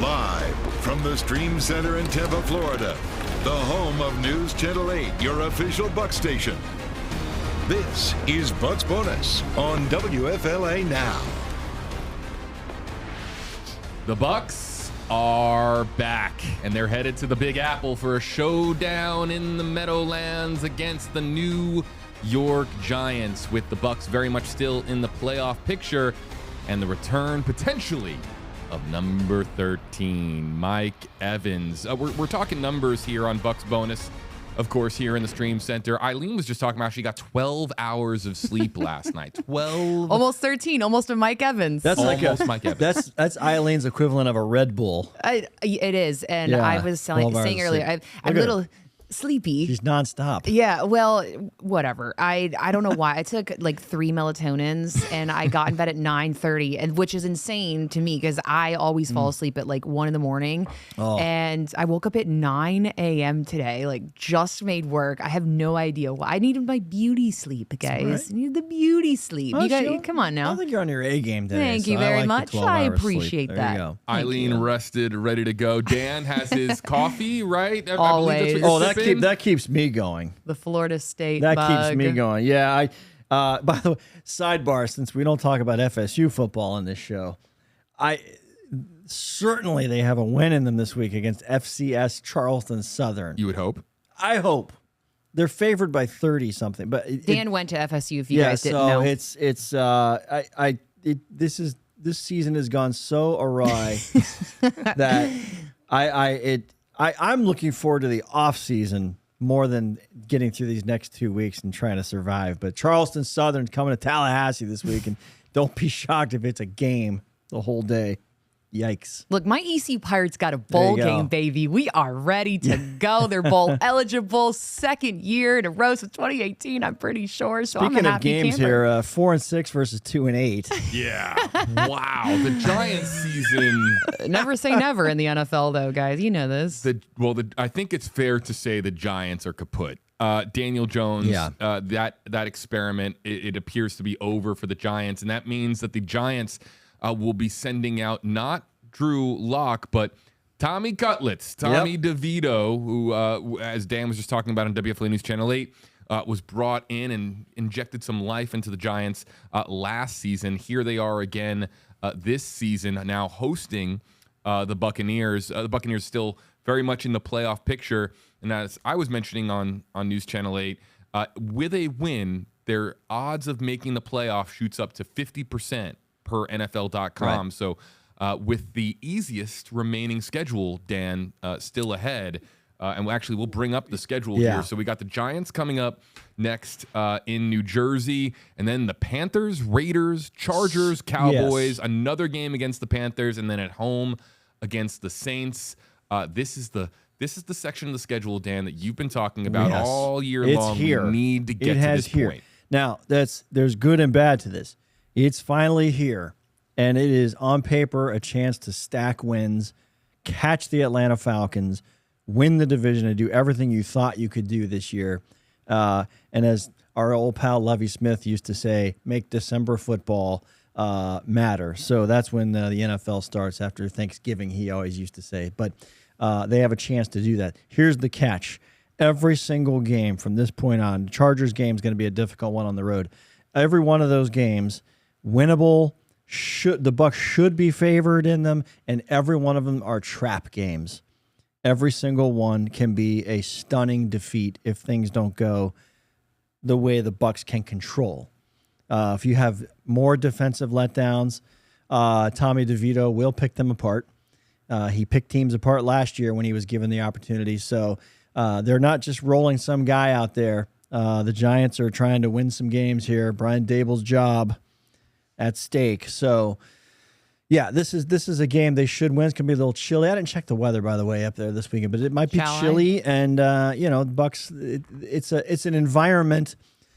Live from the Stream Center in Tampa, Florida, the home of News Channel 8, your official Bucs station. This is Bucs Bonus on WFLA Now. The Bucs are back, and they're headed to the Big Apple for a showdown in the Meadowlands against the New York Giants, with the Bucs very much still in the playoff picture and the return potentially of number 13, Mike Evans. We're talking numbers here on Bucs Bonus, of course, here in the Stream Center. Aileen was just talking about she got 12 hours of sleep last night. 12. Almost 13, almost a Mike Evans. That's almost Mike Evans. That's Eileen's equivalent of a Red Bull. It is, and Yeah, I was saying earlier, I'm a little sleepy. She's nonstop. Yeah, well, whatever. I don't know why. I took like 3 melatonins and I got in bed at 9:30, and which is insane to me because I always fall asleep at like 1 a.m. And I woke up at 9 a.m. today, like just made work. I have no idea why. I needed my beauty sleep, guys. Right. I needed the beauty sleep. Oh, You guys, come on now. I think you're on your A game today. Thank you so very I like much. the 12 I hours appreciate sleep. that. There you go. Eileen rested, ready to go. Dan has his coffee, right? Always. I believe that's what you're sipping. That keeps me going. The Florida State That bug. keeps me going. Yeah. By the way, sidebar, since we don't talk about FSU football on this show, certainly they have a win in them this week against FCS Charleston Southern. You would hope. I hope. They're favored by 30 something, but Dan went to FSU. If you guys didn't know, this season has gone so awry that I'm looking forward to the off season more than getting through these next 2 weeks and trying to survive. But Charleston Southern's coming to Tallahassee this week, and don't be shocked if it's a game the whole day. Yikes. Look, my EC Pirates got a bowl game, baby. We are ready to go. They're bowl eligible, second year in a row since 2018, I'm pretty sure. So Speaking I'm a of happy games camper. here, 4-6 versus 2-8. Yeah. Wow. The Giants season. Never say never in the NFL, though, guys. You know this. I think it's fair to say the Giants are kaput. Daniel Jones, that experiment, it appears to be over for the Giants, and that means that the Giants will be sending out not Drew Lock, but Tommy Cutlets, Tommy DeVito, who, as Dan was just talking about on WFLA News Channel 8, was brought in and injected some life into the Giants last season. Here they are again this season, now hosting the Buccaneers. The Buccaneers still very much in the playoff picture. And as I was mentioning on News Channel 8, with a win, their odds of making the playoff shoots up to 50% per NFL.com. Right. So with the easiest remaining schedule, Dan, still ahead, and we'll bring up the schedule here. So we got the Giants coming up next in New Jersey, and then the Panthers, Raiders, Chargers, Cowboys, another game against the Panthers, and then at home against the Saints. This is the section of the schedule, Dan, that you've been talking about all year long. Here. We need to get to this point. Now, there's good and bad to this. It's finally here, and it is on paper a chance to stack wins, catch the Atlanta Falcons, win the division, and do everything you thought you could do this year. And as our old pal Lovie Smith used to say, make December football matter. So that's when the NFL starts after Thanksgiving, he always used to say. But they have a chance to do that. Here's the catch. Every single game from this point on, the Chargers game is going to be a difficult one on the road. Every one of those games, winnable, the Bucs should be favored in them, and every one of them are trap games. Every single one can be a stunning defeat if things don't go the way the Bucs can control. If you have more defensive letdowns, Tommy DeVito will pick them apart. He picked teams apart last year when he was given the opportunity. So they're not just rolling some guy out there. The Giants are trying to win some games here. Brian Dable's job at stake. So, yeah, this is a game they should win. It's going to be a little chilly. I didn't check the weather, by the way, up there this weekend, but it might be chilly. And, the Bucs, it's an environment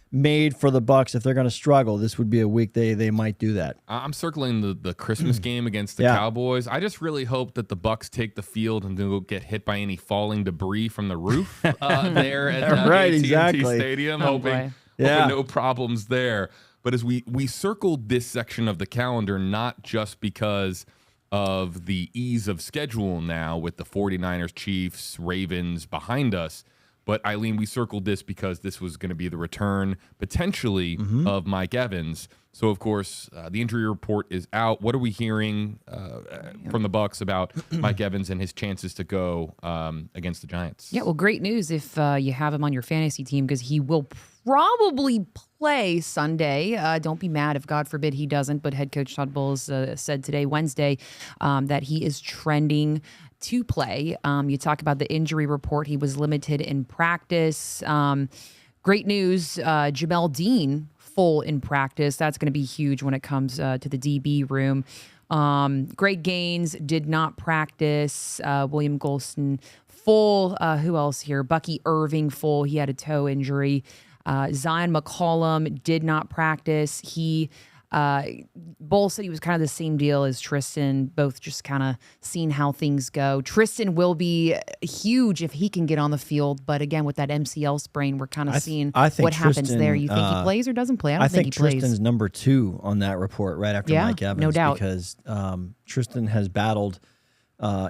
made for the Bucs. If they're going to struggle, this would be a week they might do that. I'm circling the Christmas game against the Cowboys. I just really hope that the Bucs take the field and don't get hit by any falling debris from the roof there at AT&T Stadium. Hoping no problems there. But as we circled this section of the calendar, not just because of the ease of schedule now with the 49ers, Chiefs, Ravens behind us. But Aileen, we circled this because this was going to be the return potentially of Mike Evans. So, of course, the injury report is out. What are we hearing from the Bucs about Mike Evans and his chances to go against the Giants? Yeah, well, great news if you have him on your fantasy team, because he will probably play Sunday. Don't be mad if, God forbid, he doesn't. But head coach Todd Bowles said today, Wednesday, that he is trending to play. You talk about the injury report. He was limited in practice. Great news, Jamel Dean full in practice. That's going to be huge when it comes to the DB room. Greg Gaines did not practice. William Golston full. Who else here? Bucky Irving full. He had a toe injury. Zion McCollum did not practice. Bowles said he was kind of the same deal as Tristan, both just kind of seeing how things go. Tristan will be huge if he can get on the field, but again, with that MCL sprain, we're kind of seeing what happens there. You think he plays or doesn't play? I don't think he plays. Tristan's number 2 on that report right after Mike Evans. No doubt. Because Tristan has battled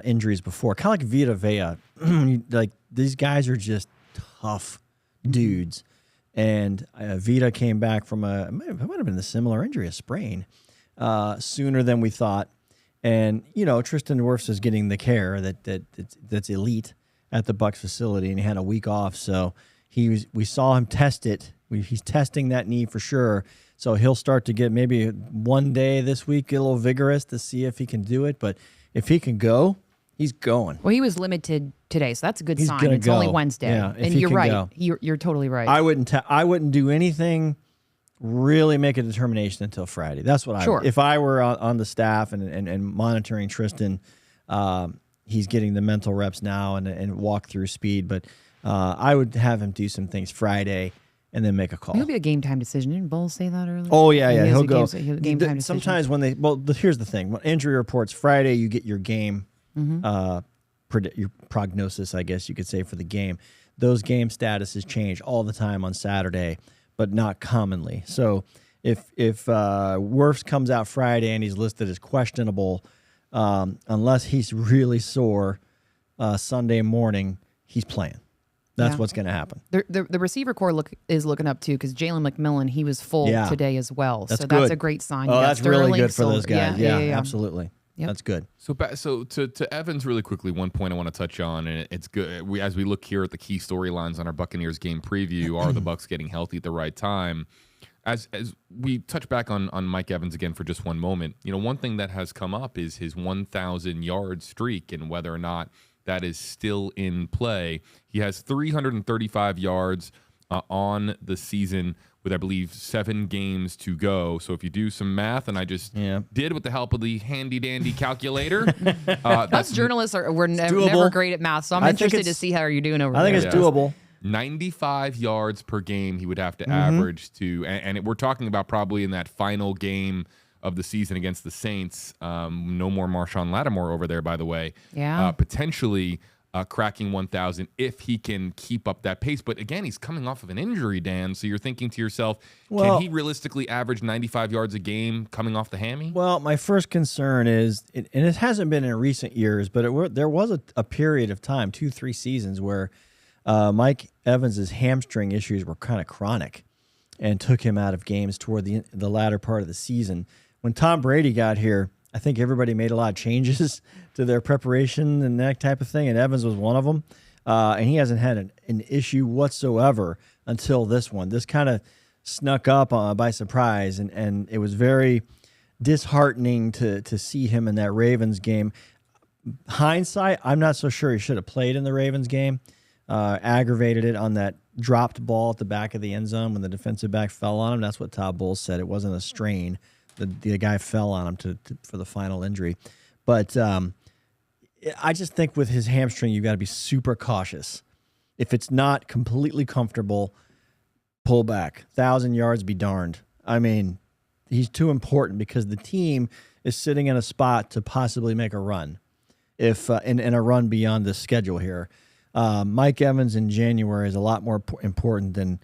injuries before, kind of like Vita Vea. Like, these guys are just tough dudes. And Vita came back from it might have been a similar injury, a sprain, sooner than we thought. And, Tristan Wirfs is getting the care that's elite at the Bucs facility, and he had a week off. So we saw him test it. He's testing that knee for sure. So he'll start to get maybe one day this week, get a little vigorous to see if he can do it. But if he can go, he's going. Well, he was limited today, so that's a good He's sign. It's only Wednesday. Yeah, and you're right. You're totally right. I wouldn't do anything, really make a determination until Friday. That's what I would. If I were on the staff and monitoring Tristan, he's getting the mental reps now and walk through speed. But I would have him do some things Friday and then make a call. It'll be a game time decision. Didn't Bowles say that earlier? Oh, yeah. He'll go. Game time decision. Sometimes here's the thing. When injury reports Friday, you get your game your prognosis, I guess you could say, for the game. Those game statuses change all the time on Saturday, but not commonly. So if Wirfs comes out Friday and he's listed as questionable, unless he's really sore Sunday morning, he's playing. That's what's going to happen. The receiver core is looking up too, because Jalen McMillan, he was full today as well. That's That's a great sign. Oh, that's really good for those guys. Yeah, absolutely. Yep. That's good. So to Evans, really quickly, one point I want to touch on, and it's good. As we look here at the key storylines on our Buccaneers game preview, are the Bucs getting healthy at the right time? As we touch back on Mike Evans again for just one moment, one thing that has come up is his 1,000-yard streak and whether or not that is still in play. He has 335 yards on the season with, I believe, 7 games to go. So if you do some math, and I just did with the help of the handy-dandy calculator. Us journalists we're never great at math, so I'm interested to see how you're doing over there. I think it's doable. 95 yards per game he would have to average to, and we're talking about probably in that final game of the season against the Saints. No more Marshawn Lattimore over there, by the way. Yeah. Potentially cracking 1,000 if he can keep up that pace. But again, he's coming off of an injury, Dan. So you're thinking to yourself, can he realistically average 95 yards a game coming off the hammy? Well, my first concern is, and it hasn't been in recent years, but there was a period of time, 2-3 seasons, where Mike Evans' hamstring issues were kind of chronic and took him out of games toward the latter part of the season. When Tom Brady got here, I think everybody made a lot of changes to their preparation and that type of thing, and Evans was one of them. And he hasn't had an issue whatsoever until this one. This kind of snuck up by surprise, and it was very disheartening to see him in that Ravens game. Hindsight, I'm not so sure he should have played in the Ravens game. Aggravated it on that dropped ball at the back of the end zone when the defensive back fell on him. That's what Todd Bowles said. It wasn't a strain. The guy fell on him for the final injury. But I just think with his hamstring, you've got to be super cautious. If it's not completely comfortable, pull back. 1,000 yards, be darned. I mean, he's too important because the team is sitting in a spot to possibly make a run, if in a run beyond the schedule here. Mike Evans in January is a lot more important than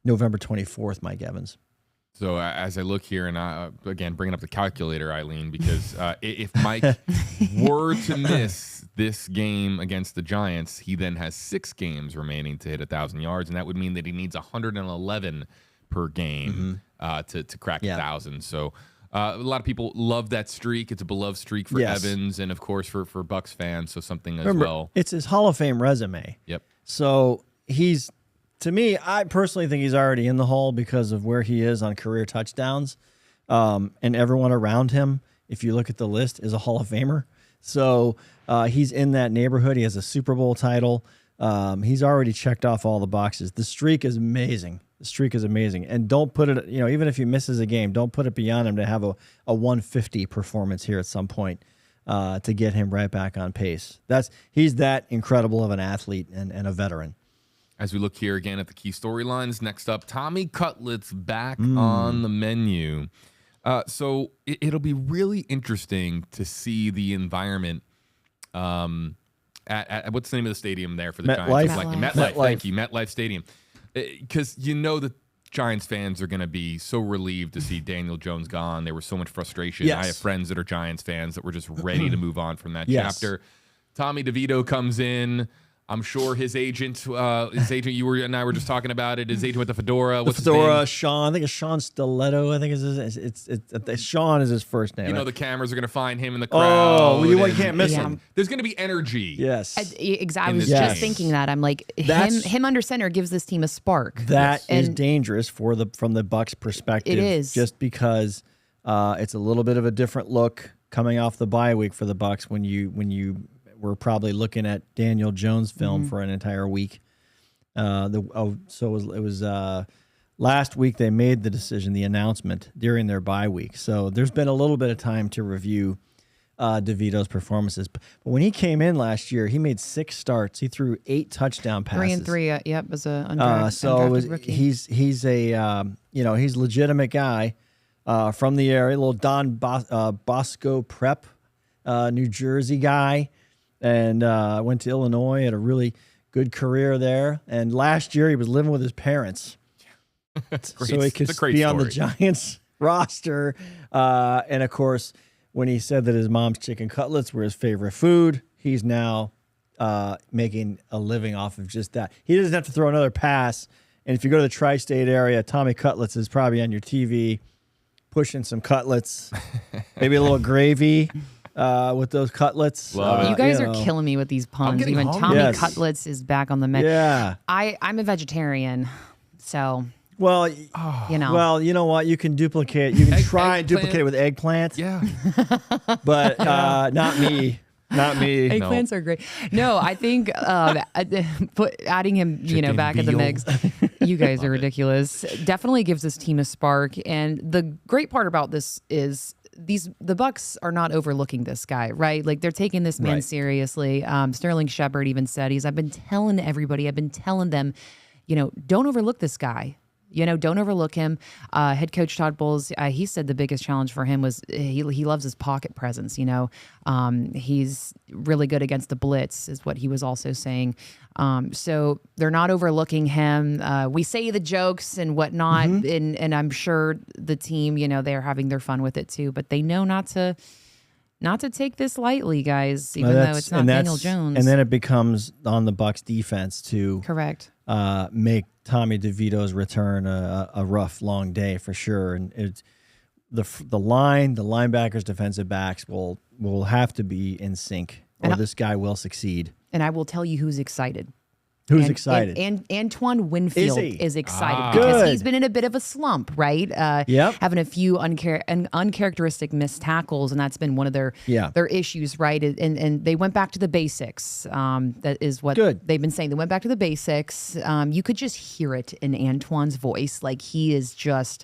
November 24th Mike Evans. So as I look here, and again, bringing up the calculator, Aileen, because if Mike were to miss this game against the Giants, he then has 6 games remaining to hit 1,000 yards, and that would mean that he needs 111 per game to crack 1,000. So a lot of people love that streak. It's a beloved streak for Evans, and of course for Bucs fans, so something as well. It's his Hall of Fame resume. Yep. So he's, to me, I personally think he's already in the Hall because of where he is on career touchdowns. And everyone around him, if you look at the list, is a Hall of Famer. So he's in that neighborhood. He has a Super Bowl title. He's already checked off all the boxes. The streak is amazing. The streak is amazing. And don't put it, even if he misses a game, don't put it beyond him to have a 150 performance here at some point to get him right back on pace. He's that incredible of an athlete and a veteran. As we look here again at the key storylines, next up, Tommy Cutlets back on the menu. So it'll be really interesting to see the environment at what's the name of the stadium there for the Giants? MetLife. Thank you, MetLife Stadium. Because the Giants fans are going to be so relieved to see Daniel Jones gone. There was so much frustration. Yes. I have friends that are Giants fans that were just ready to move on from that chapter. Tommy DeVito comes in. I'm sure his agent, you and I were just talking about it. His agent with the fedora. What's his name? Sean. I think it's Sean Stiletto. I think it's Sean is his first name. The cameras are going to find him in the crowd. Oh, you can't miss him. There's going to be energy. Yes. Exactly. I was just thinking that. I'm like, him under center gives this team a spark. That is dangerous from the Bucs perspective. It is. Just because it's a little bit of a different look coming off the bye week for the Bucs when you we're probably looking at Daniel Jones film for an entire week. It was last week they made the decision, the announcement during their bye week. So there's been a little bit of time to review DeVito's performances. But when he came in last year, he made 6 starts. He threw 8 touchdown passes. 3 and 3. Yep, as a undrafted rookie. He's a he's a legitimate guy from the area, a little Don Bosco Prep, New Jersey guy. And went to Illinois, had a really good career there. And last year he was living with his parents, so he could be on the Giants roster. And of course, when he said that his mom's chicken cutlets were his favorite food, he's now making a living off of just that. He doesn't have to throw another pass. And if you go to the tri-state area, Tommy Cutlets is probably on your TV, pushing some cutlets, maybe a little gravy. With those cutlets. You guys are killing me with these puns. Even Tommy Cutlets is back on the menu. Yeah. I'm a vegetarian, so well, well, you know what? You can duplicate. You can try and duplicate it with eggplant. Yeah. But not me. Not me. Eggplants are great. No, I think adding him, back in the mix. You guys are ridiculous. Definitely gives this team a spark. And the great part about this is the Bucs are not overlooking this guy, right? Like they're taking this man seriously. Sterling Shepard even said I've been telling everybody, I've been telling them, don't overlook this guy. Don't overlook him. Head coach Todd Bowles, he said the biggest challenge for him was he loves his pocket presence. He's really good against the blitz, is what he was also saying. So they're not overlooking him. We say the jokes and whatnot, and I'm sure the team, they're having their fun with it too. But they know not to take this lightly, guys. Even though it's not Daniel Jones. And then it becomes on the Bucs defense to make Tommy DeVito's return a rough, long day for sure. And it's the linebackers, defensive backs will have to be in sync, or this guy will succeed. And I will tell you who's excited. Who's excited? And Antoine Winfield is excited because he's been in a bit of a slump, right? Having a few uncharacteristic missed tackles, and that's been one of their issues, right? And they went back to the basics. That is what they've been saying. They went back to the basics. You could just hear it in Antoine's voice, like he is just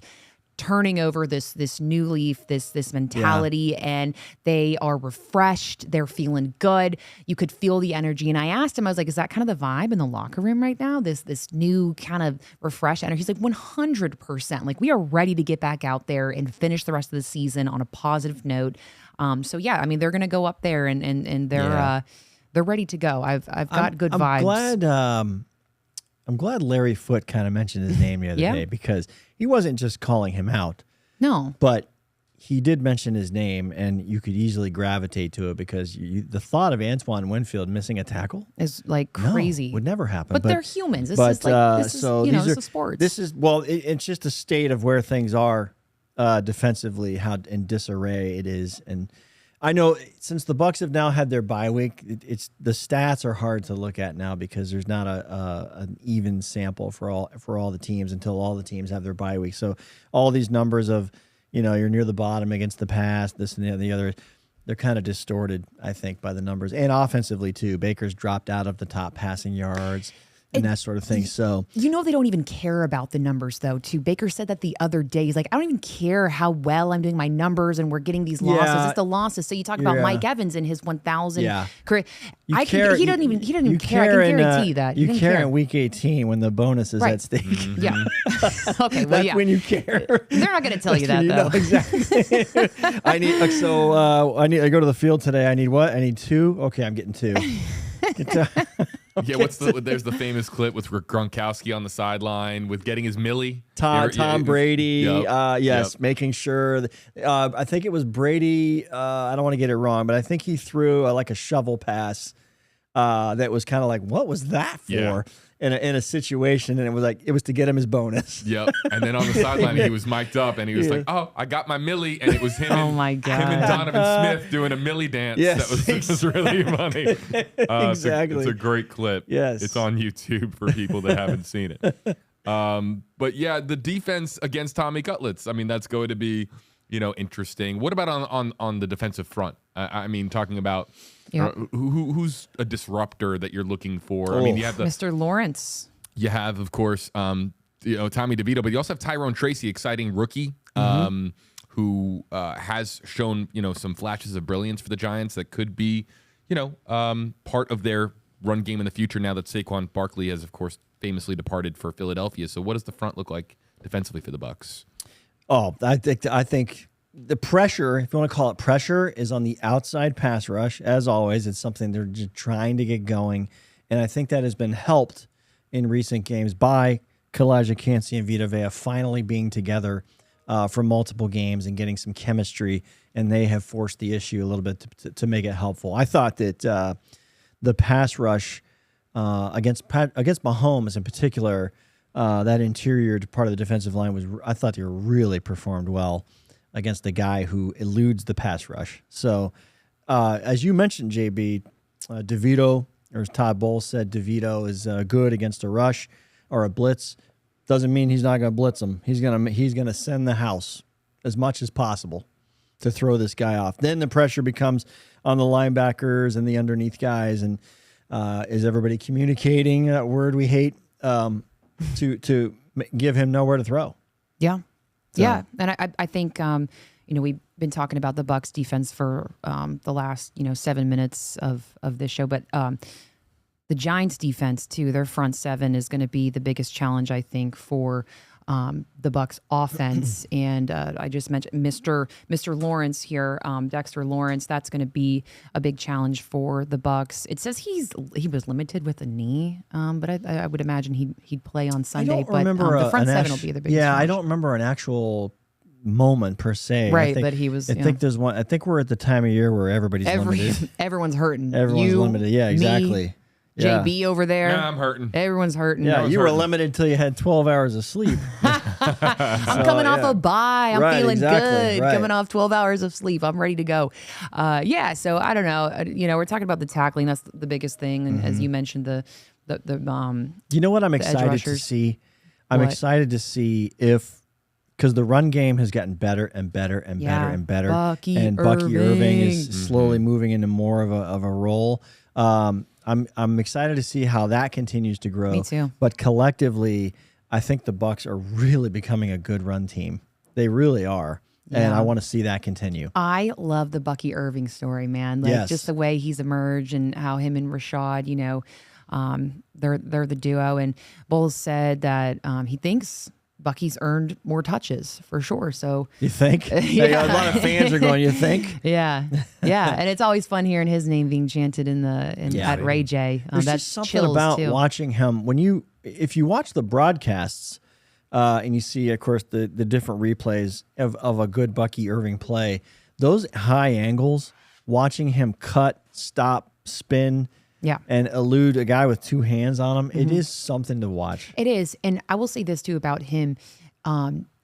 turning over this new leaf, this mentality, and they are refreshed. They're feeling good. You could feel the energy. And I asked him, I was like, is that kind of the vibe in the locker room right now? This new kind of refreshed energy. He's like, 100%. Like, we are ready to get back out there and finish the rest of the season on a positive note. So yeah, I mean, they're going to go up there and they're ready to go. I've got good vibes. I'm glad I'm glad Larry Foote kind of mentioned his name the other day, because he wasn't just calling him out. No. But he did mention his name, and you could easily gravitate to it, because the thought of Antoine Winfield missing a tackle is like crazy. Would never happen. But they're humans. This is like, this is, this is sports. This is, it's just a state of where things are defensively, how in disarray it is. And I know since the Bucs have now had their bye week, it's the stats are hard to look at now, because there's not an even sample for all the teams until all the teams have their bye week. So all these numbers of, you're near the bottom against the pass, this and the other, they're kind of distorted, I think, by the numbers. And offensively, too. Baker's dropped out of the top passing yards and that sort of thing. So they don't even care about the numbers, though, too. Baker said that the other day. He's like, I don't even care how well I'm doing my numbers and we're getting these losses. It's the losses. So you talk about Mike Evans and his 1,000 career. He didn't even care. I can guarantee that. You care in week 18 when the bonus is at stake. Mm-hmm. Yeah. Okay. Well, that's when you care. They're not going to tell you that, though. Exactly. I go to the field today. I need what? I need 2. Okay, I'm getting 2. Yeah, there's the famous clip with Gronkowski on the sideline with getting his Millie. Tom Brady, Yep. making sure. I think it was Brady. I don't want to get it wrong, but I think he threw like a shovel pass that was kind of like, what was that for? Yeah. In a situation, and it was to get him his bonus. Yep. And then on the sideline, he was mic'd up, and he was like, "Oh, I got my Millie," and it was him. Oh my God. Him and Donovan Smith doing a Millie dance. Yes. That was really funny. Exactly. It's a great clip. Yes. It's on YouTube for people that haven't seen it. But yeah, the defense against Tommy Cutlets. I mean, that's going to be, interesting. What about on the defensive front? I mean, talking about who's a disruptor that you're looking for. I mean, you have Mr. Lawrence. You have, of course, Tommy DeVito, but you also have Tyrone Tracy, exciting rookie, who has shown, some flashes of brilliance for the Giants that could be, part of their run game in the future now that Saquon Barkley has, of course, famously departed for Philadelphia. So what does the front look like defensively for the Bucs? Oh, I think the pressure, if you want to call it pressure, is on the outside pass rush. As always, it's something they're just trying to get going. And I think that has been helped in recent games by Kalijah Kancey and Vita Vea finally being together for multiple games and getting some chemistry. And they have forced the issue a little bit to make it helpful. I thought that the pass rush against Mahomes in particular, that interior part of the defensive line I thought they really performed well against the guy who eludes the pass rush. So, as you mentioned, JB, DeVito, or as Todd Bowles said, DeVito is good against a rush or a blitz. Doesn't mean he's not going to blitz him. He's gonna send the house as much as possible to throw this guy off. Then the pressure becomes on the linebackers and the underneath guys. And is everybody communicating that word we hate to give him nowhere to throw? Yeah. Yeah, and I think we've been talking about the Bucs defense for the last 7 minutes of this show, but the Giants defense too. Their front seven is going to be the biggest challenge, I think, for the Bucs offense. And I just mentioned Mr. Lawrence here, Dexter Lawrence. That's going to be a big challenge for the Bucs. It says he was limited with a knee, but I would imagine he'd play on Sunday. I don't remember the front seven will be the biggest. Yeah, challenge. I don't remember an actual moment per se. Right, but he was. I think there's one. I think we're at the time of year where everybody's limited. Everyone's hurting. Everyone's limited. Yeah, exactly. Me, JB over there. Yeah, I'm hurting. Everyone's hurting. Yeah, you were limited until you had 12 hours of sleep. I'm coming off a bye. I'm feeling good. Right. Coming off 12 hours of sleep. I'm ready to go. So I don't know. We're talking about the tackling. That's the biggest thing. And as you mentioned, the you know what I'm excited to see? I'm excited to see because the run game has gotten better and better and better and better. Bucky Irving is slowly moving into more of a role. I'm excited to see how that continues to grow. Me too. But collectively, I think the Bucs are really becoming a good run team. They really are. Yeah. And I want to see that continue. I love the Bucky Irving story, man. Just the way he's emerged and how him and Rashad, they're the duo. And Bowles said that he thinks Bucky's earned more touches for sure. So you think? Yeah. A lot of fans are going, you think? Yeah. And it's always fun hearing his name being chanted at Ray J. There's just something about watching him if you watch the broadcasts and you see, of course, the different replays of a good Bucky Irving play, those high angles, watching him cut, stop, spin, and elude a guy with two hands on him, it is something to watch. It is. And I will say this too about him,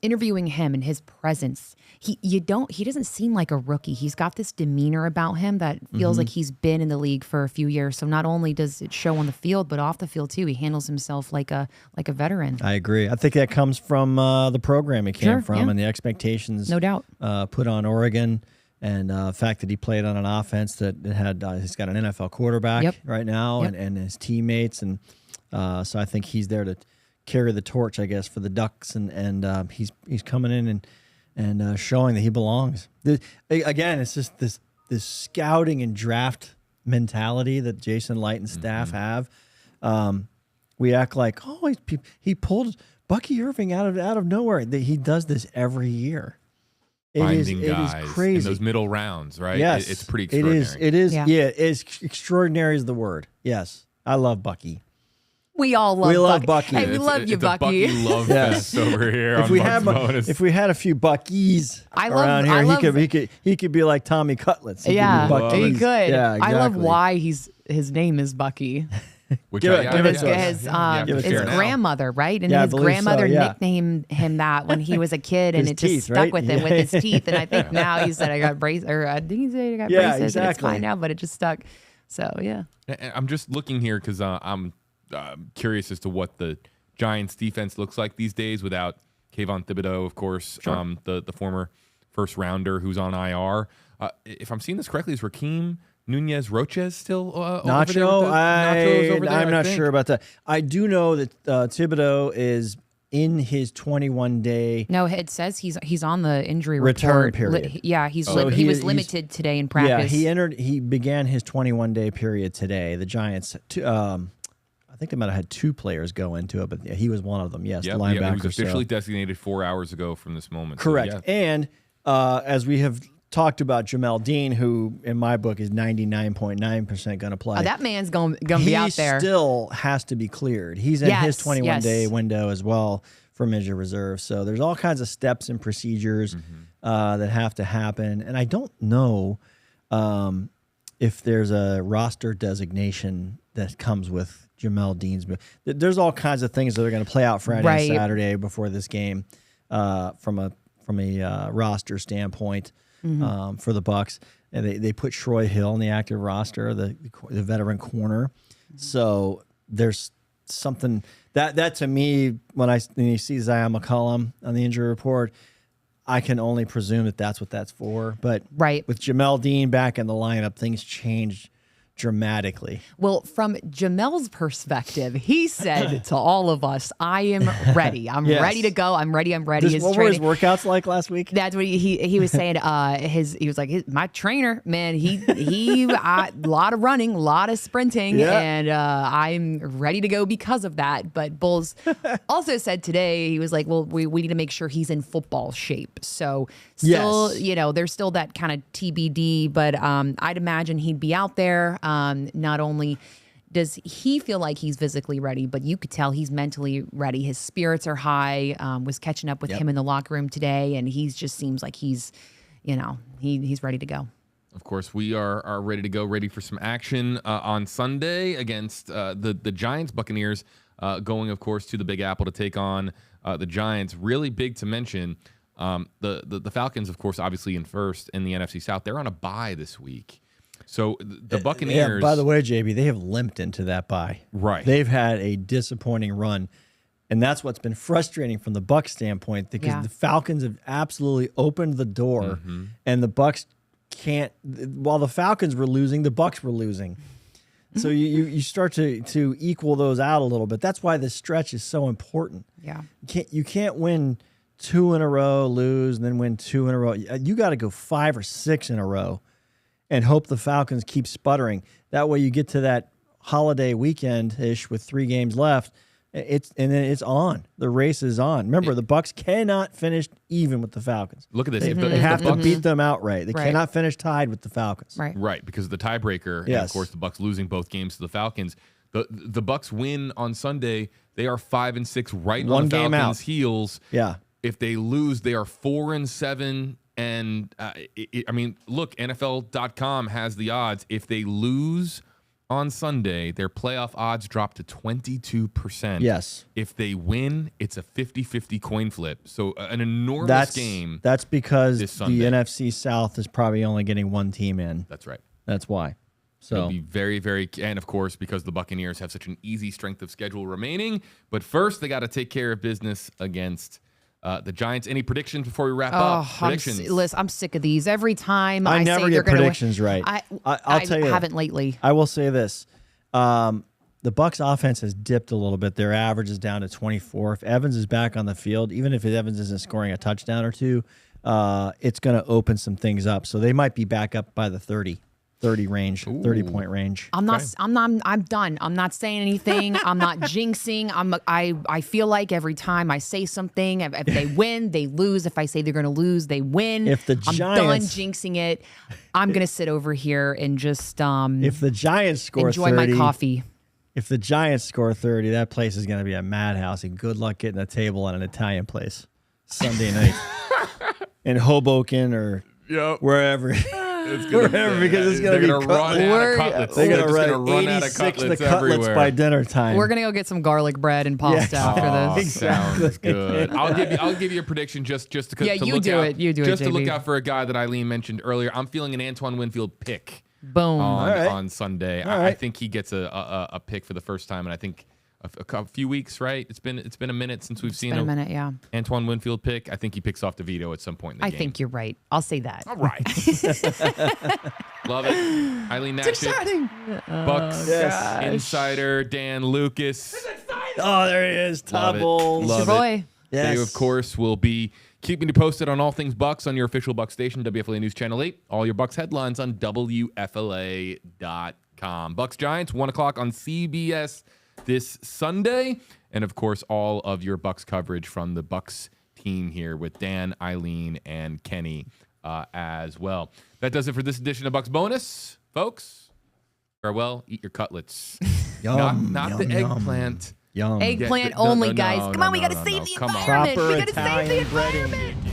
interviewing him and his presence. He doesn't seem like a rookie. He's got this demeanor about him that feels like he's been in the league for a few years. So not only does it show on the field, but off the field too, he handles himself like a veteran. I agree. I think that comes from the program he came from and the expectations, no doubt, put on Oregon. And the fact that he played on an offense that had he's got an NFL quarterback right now and his teammates. And so I think he's there to carry the torch, I guess, for the Ducks. And he's coming in and showing that he belongs. Again, it's just this scouting and draft mentality that Jason Light and staff have. We act like, he pulled Bucky Irving out of nowhere. He does this every year. Finding guys it is crazy. In those middle rounds, right? Yes. It's pretty extraordinary. It is. It's extraordinary is the word. Yes. I love Bucky. We all love Bucky. Hey, we love you, it's Bucky. A Bucky love fest over here. If we had a few Buckies around here, he could be like Tommy Cutlets. He could. Yeah, exactly. I love why his name is Bucky. His grandmother, right? And his grandmother nicknamed him that when he was a kid, and it just stuck with him with his teeth. And I think now he said I got braces, or I think he said I got braces, exactly. And it's fine now, but it just stuck. So yeah. I'm just looking here because I'm curious as to what the Giants defense looks like these days without Kayvon Thibodeau, of course, the former first rounder who's on IR. If I'm seeing this correctly, is Rakeem Nunez Roches still Nacho? over there? I'm not sure about that. I do know that Thibodeau is in his 21-day. No, it says he's on the injury return report. period. He was limited today in practice. Yeah, he began his 21-day period today. The Giants, I think they might have had two players go into it, but he was one of them. Yes, the linebacker. He was officially designated 4 hours ago from this moment. Correct. So, and as we have talked about Jamel Dean, who in my book is 99.9% going to play. That man's going to be out there. He still has to be cleared. He's in his 21-day window as well from injured reserve. So there's all kinds of steps and procedures that have to happen. And I don't know if there's a roster designation that comes with Jamel Dean's. There's all kinds of things that are going to play out Friday and Saturday before this game from a roster standpoint. For the Bucs, and they put Troy Hill in the active roster, the veteran corner. So there's something that to me, when you see Zion McCollum on the injury report, I can only presume that that's what that's for. But with Jamel Dean back in the lineup, things changed dramatically. Well, from Jamel's perspective, he said to all of us, I am ready. I'm ready to go. I'm ready. What were his workouts like last week? That's what he was saying. He was like, my trainer, man, he a lot of running, a lot of sprinting, and I'm ready to go because of that. But Bulls also said today, he was like, well, we need to make sure he's in football shape. So still, there's still that kind of TBD, but I'd imagine he'd be out there. Not only does he feel like he's physically ready, but you could tell he's mentally ready. His spirits are high. Was catching up with him in the locker room today, and he just seems like he's ready to go. Of course, we are ready to go, ready for some action on Sunday against the Giants. Buccaneers going, of course, to the Big Apple to take on the Giants. Really big to mention. The Falcons, of course, obviously in first in the NFC South. They're on a bye this week. So the Buccaneers. By the way, JB, they have limped into that bye. Right. They've had a disappointing run, and that's what's been frustrating from the Bucs standpoint because the Falcons have absolutely opened the door, and the Bucs can't. While the Falcons were losing, the Bucs were losing. So you start to equal those out a little bit. That's why this stretch is so important. Yeah. You can't win 2 in a row, lose, and then win 2 in a row. You got to go 5 or 6 in a row and hope the Falcons keep sputtering. That way you get to that holiday weekend-ish with 3 games left, then it's on. The race is on. Remember, the Bucs cannot finish even with the Falcons. Look at this. They have to beat them outright. They cannot finish tied with the Falcons. Right, because of the tiebreaker. Yes. And of course, the Bucs losing both games to the Falcons. The Bucs win on Sunday. They are 5-6, right One on the game Falcons' out. heels. Yeah. If they lose, they are 4-7. And I mean, look, NFL.com has the odds. If they lose on Sunday, their playoff odds drop to 22%. Yes. If they win, it's a 50-50 coin flip. So an enormous game. That's because the Sunday. NFC South is probably only getting one team in. That's right. That's why. So It'll be very, very, and of course, because the Buccaneers have such an easy strength of schedule remaining. But first, they got to take care of business against the Giants. Any predictions before we wrap up? Predictions. Listen, I'm sick of these. Every time I never say get they're predictions gonna win, right. I'll tell you. I haven't lately. I will say this. The Bucs offense has dipped a little bit. Their average is down to 24. If Evans is back on the field, even if Evans isn't scoring a touchdown or two, it's going to open some things up. So they might be back up by the 30 range, 30-point range. I'm done. I'm not saying anything. I'm not jinxing. I feel like every time I say something, if they win, they lose. If I say they're going to lose, they win. If the I'm Giants, done jinxing it. I'm going to sit over here and just if the Giants score enjoy 30, my coffee. If the Giants score 30, that place is going to be a madhouse, and good luck getting a table at an Italian place Sunday night in Hoboken or wherever. Wherever, because it's going to be run out of cutlets. They're going to run out of 86 cutlets the cutlets everywhere. by dinner time. We're gonna go get some garlic bread and pasta after this. Sounds good. I'll give you a prediction just to you do it, just to JB. look out for a guy that Aileen mentioned earlier. I'm feeling an Antoine Winfield pick. Boom. On Sunday. All I right. think he gets a pick for the first time, and I think a few weeks. Right? It's been a minute since we've seen a minute, yeah. Antoine Winfield pick. I think he picks off DeVito at some point in the game. I think you're right. I'll say that. All right. Love it. Eileen Hnatiuk. It's exciting. Bucs Insider Dan Lucas. Oh, there he is. Love it. Tubbles. Love It's your boy. Yes. They, of course, will be keeping you posted on all things Bucs on your official Bucs Station, WFLA News Channel 8. All your Bucs headlines on WFLA.com. Bucs Giants, 1 o'clock on CBS this Sunday. And, of course, all of your Bucs coverage from the Bucs team here with Dan, Aileen, and Kenny as well. That does it for this edition of Bucs Bonus, folks. Farewell. Eat your cutlets. Yum, not yum, the yum. eggplant. Yum. Eggplant No, only, no, guys. no, Come on, we no, gotta no, save no. the Come on. environment. Proper We gotta save the Italian breading. environment.